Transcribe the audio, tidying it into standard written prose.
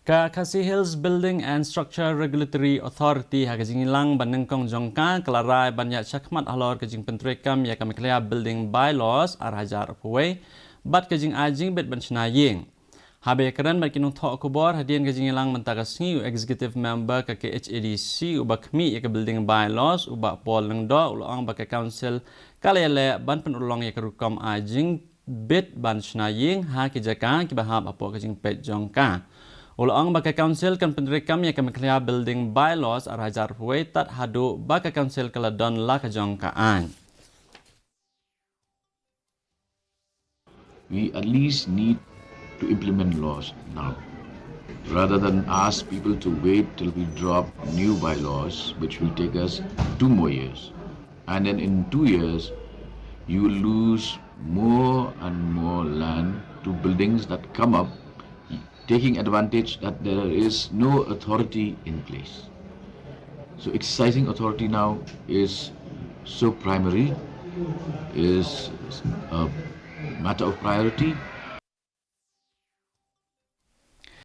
Khasi Hills Building and Structure Regulatory Authority hagajing ilang baneng kong jongka kelarai banyak syakmat halor kajing pentrekam ya kami kelea building bylaws arhajar puwe bat kajing ajing bet bencenaying. Habe keren bat kinung thok kubor hadian kajing ilang mentagasngi executive member ke HADC ubak mi ya ke building bylaws ubak pol neng do ulang bak council kalele ban penulong ya ke rukom ajing bet bencenaying ha kijaka kibahap apo kajing pet jongka. Ulang baka council kan penderekam yang kami kelihar building bylaws arhajar huwe tat hadu baka council keladon la kejongkaan. We at least need to implement laws now, rather than ask people to wait till we drop new bylaws, which will take us 2 more years. And then in 2 years, you will lose more and more land to buildings that come up taking advantage that there is no authority in place. So exercising authority now is so primary, is a matter of priority,